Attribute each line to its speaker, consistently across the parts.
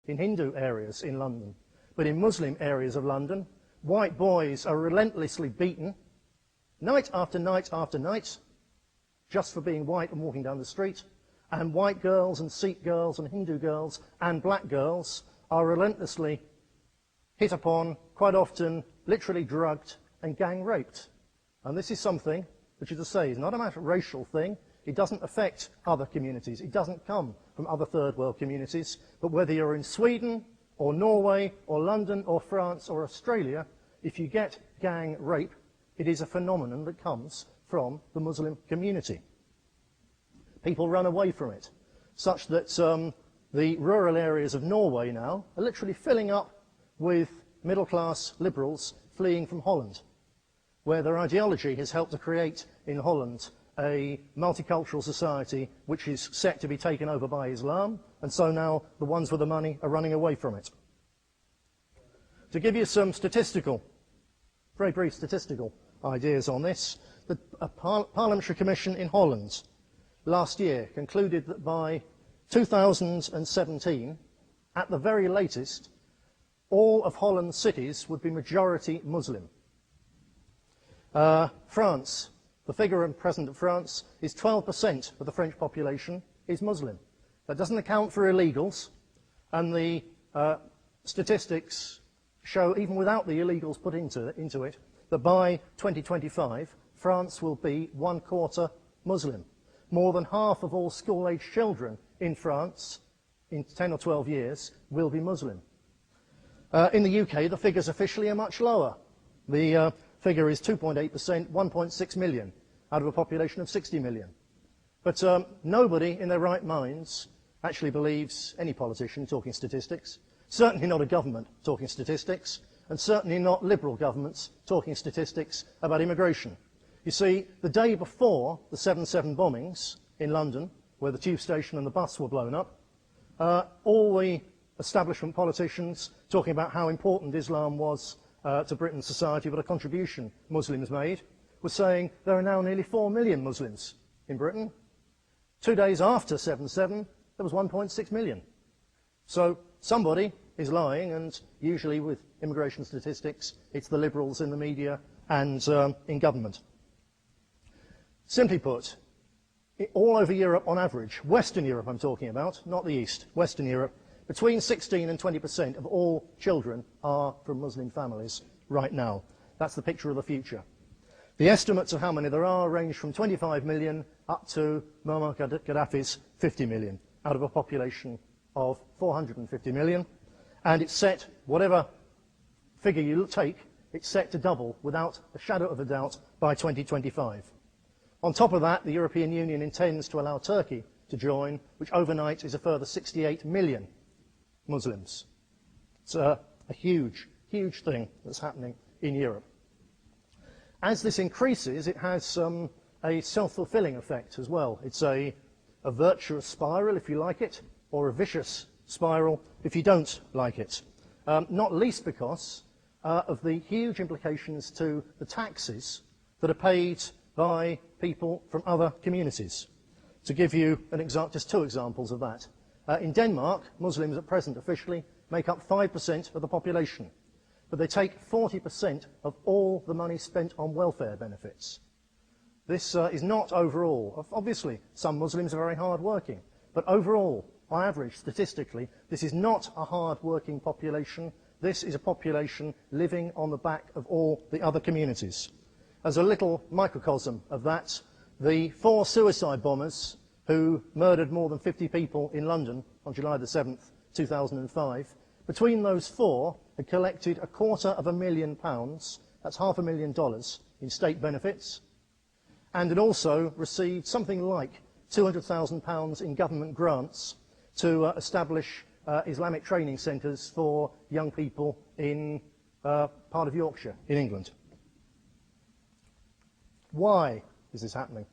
Speaker 1: in Hindu areas in London. But in Muslim areas of London, white boys are relentlessly beaten night after night after night just for being white and walking down the street. And white girls and Sikh girls and Hindu girls and black girls are relentlessly hit upon, quite often literally drugged and gang raped. And this is something which, as I say, is not a matter of racial thing. It doesn't affect other communities. It doesn't come from other third world communities. But whether you're in Sweden or Norway or London or France or Australia, if you get gang rape, it is a phenomenon that comes from the Muslim community. People run away from it, such that the rural areas of Norway now are literally filling up with middle-class liberals fleeing from Holland, where their ideology has helped to create in Holland a multicultural society which is set to be taken over by Islam, and so now the ones with the money are running away from it. To give you some very brief statistical ideas on this, the Parliamentary Commission in Holland last year concluded that by 2017, at the very latest, all of Holland's cities would be majority Muslim. France, the figure in present of France is 12% of the French population is Muslim. That doesn't account for illegals, and the statistics show, even without the illegals put into it, that by 2025, France will be 1/4 Muslim. More than half of all school-aged children in France in 10 or 12 years will be Muslim. In the UK, the figures officially are much lower. The figure is 2.8%, 1.6 million, out of a population of 60 million. But nobody in their right minds actually believes any politician talking statistics, certainly not a government talking statistics, and certainly not liberal governments talking statistics about immigration. You see, the day before the 7/7 bombings in London, where the tube station and the bus were blown up, all the establishment politicians talking about how important Islam was to Britain's society, what a contribution Muslims made, were saying there are now nearly 4 million Muslims in Britain. 2 days after 7/7, there was 1.6 million. So somebody is lying, and usually with immigration statistics, it's the liberals in the media and in government. Simply put, all over Europe on average, Western Europe I'm talking about, not the East, Western Europe, between 16 and 20% of all children are from Muslim families right now. That's the picture of the future. The estimates of how many there are range from 25 million up to Muammar Gaddafi's 50 million, out of a population of 450 million. And it's set, whatever figure you take, it's set to double without a shadow of a doubt by 2025. On top of that, the European Union intends to allow Turkey to join, which overnight is a further 68 million Muslims. It's a huge, huge thing that's happening in Europe. As this increases, it has a self-fulfilling effect as well. It's a virtuous spiral, if you like it, or a vicious spiral if you don't like it. Not least because of the huge implications to the taxes that are paid by people from other communities. To give you just 2 examples of that. In Denmark, Muslims at present officially make up 5% of the population, but they take 40% of all the money spent on welfare benefits. This is not overall. Obviously, some Muslims are very hard-working, but overall, on average, statistically, this is not a hard-working population. This is a population living on the back of all the other communities. As a little microcosm of that, the 4 suicide bombers who murdered more than 50 people in London on July the 7th, 2005, between those 4 had collected £250,000, that's $500,000 in state benefits, and had also received something like £200,000 in government grants to establish Islamic training centres for young people in part of Yorkshire in England. Why is this happening?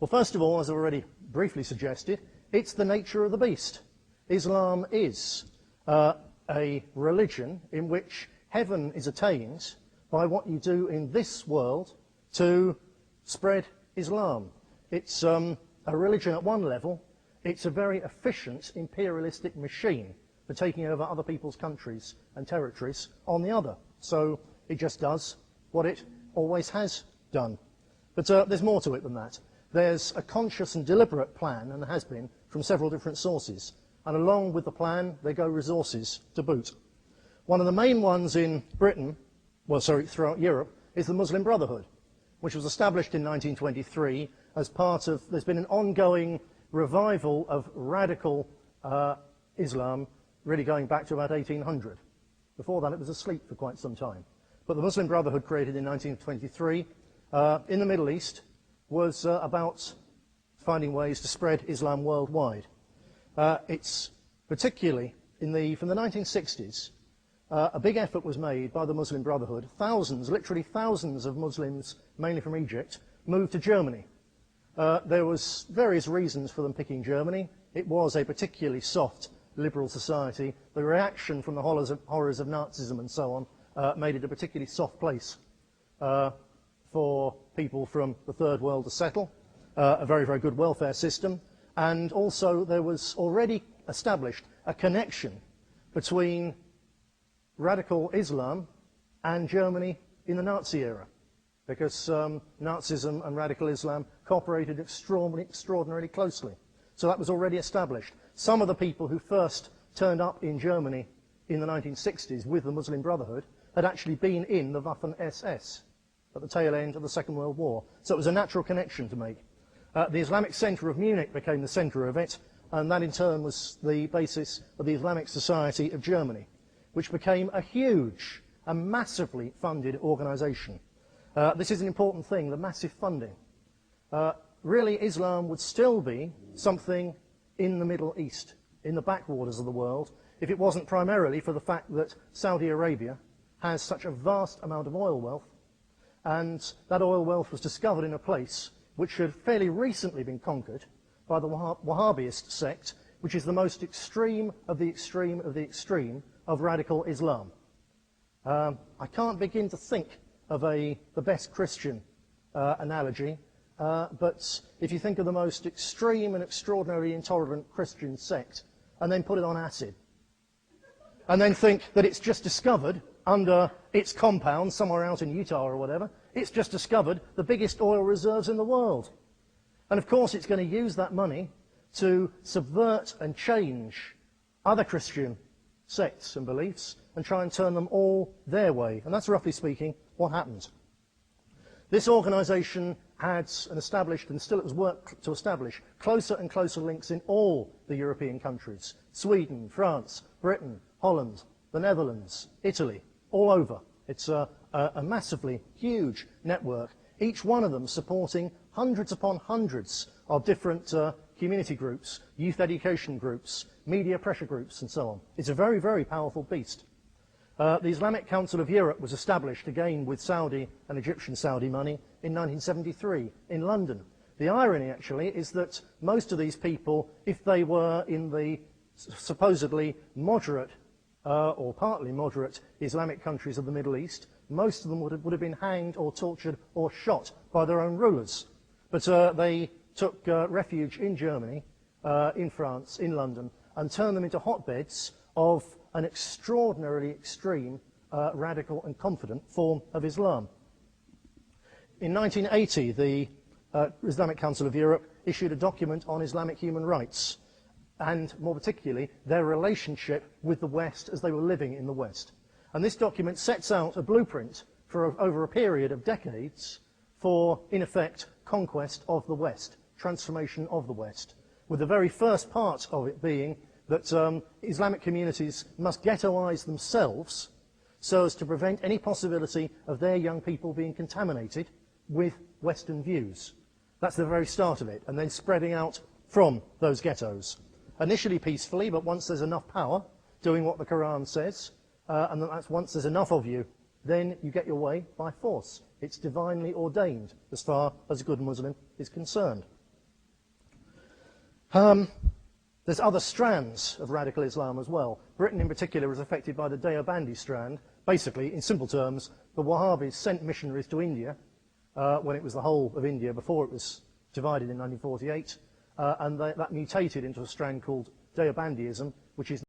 Speaker 1: Well, first of all, as I already briefly suggested, it's the nature of the beast. Islam is a religion in which heaven is attained by what you do in this world to spread Islam. It's a religion at one level It's a very efficient imperialistic machine for taking over other people's countries and territories on the other. So it just does what it always has done. But there's more to it than that. There's a conscious and deliberate plan, and there has been, from several different sources. And along with the plan, there go resources to boot. One of the main ones in Britain, throughout Europe, is the Muslim Brotherhood, which was established in 1923 as part of, there's been an ongoing revival of radical Islam, really going back to about 1800. Before that, it was asleep for quite some time. But the Muslim Brotherhood, created in 1923 in the Middle East, was about finding ways to spread Islam worldwide. It's particularly from the 1960s, a big effort was made by the Muslim Brotherhood. Thousands, literally thousands of Muslims, mainly from Egypt, moved to Germany. There was various reasons for them picking Germany. It was a particularly soft, liberal society. The reaction from the horrors of Nazism and so on made it a particularly soft place for people from the Third World to settle, a very, very good welfare system, and also there was already established a connection between radical Islam and Germany in the Nazi era, because Nazism and radical Islam cooperated extraordinarily closely. So that was already established. Some of the people who first turned up in Germany in the 1960s with the Muslim Brotherhood had actually been in the Waffen-SS at the tail end of the Second World War. So it was a natural connection to make. The Islamic Centre of Munich became the centre of it, and that in turn was the basis of the Islamic Society of Germany, which became a huge and massively funded organisation. This is an important thing, the massive funding. Really, Islam would still be something in the Middle East, in the backwaters of the world, if it wasn't primarily for the fact that Saudi Arabia has such a vast amount of oil wealth, and that oil wealth was discovered in a place which had fairly recently been conquered by the Wahhabist sect, which is the most extreme of the extreme of the extreme of radical Islam. I can't begin to think of the best Christian analogy, but if you think of the most extreme and extraordinarily intolerant Christian sect, and then put it on acid, and then think that it's just discovered under its compound somewhere out in Utah or whatever, it's just discovered the biggest oil reserves in the world. And of course it's going to use that money to subvert and change other Christian sects and beliefs and try and turn them all their way. And that's, roughly speaking, what happened. This organisation had established, and still it was work to establish, closer and closer links in all the European countries. Sweden, France, Britain, Holland, the Netherlands, Italy, all over. It's a massively huge network, each one of them supporting hundreds upon hundreds of different community groups, youth education groups, media pressure groups, and so on. It's a very, very powerful beast. The Islamic Council of Europe was established again with Saudi and Egyptian Saudi money in 1973 in London. The irony, actually, is that most of these people, if they were in the supposedly moderate or partly moderate Islamic countries of the Middle East, most of them would have been hanged or tortured or shot by their own rulers. But they took refuge in Germany, in France, in London, and turned them into hotbeds of an extraordinarily extreme, radical and confident form of Islam. In 1980, the Islamic Council of Europe issued a document on Islamic human rights, and more particularly their relationship with the West as they were living in the West. And this document sets out a blueprint for over a period of decades for, in effect, conquest of the West, transformation of the West, with the very first part of it being that Islamic communities must ghettoise themselves so as to prevent any possibility of their young people being contaminated with Western views. That's the very start of it, and then spreading out from those ghettos. Initially peacefully, but once there's enough power, doing what the Quran says, and that's once there's enough of you, then you get your way by force. It's divinely ordained as far as a good Muslim is concerned. There's other strands of radical Islam as well. Britain in particular was affected by the Deobandi strand. Basically, in simple terms, the Wahhabis sent missionaries to India when it was the whole of India before it was divided in 1948, and that mutated into a strand called Deobandism, which is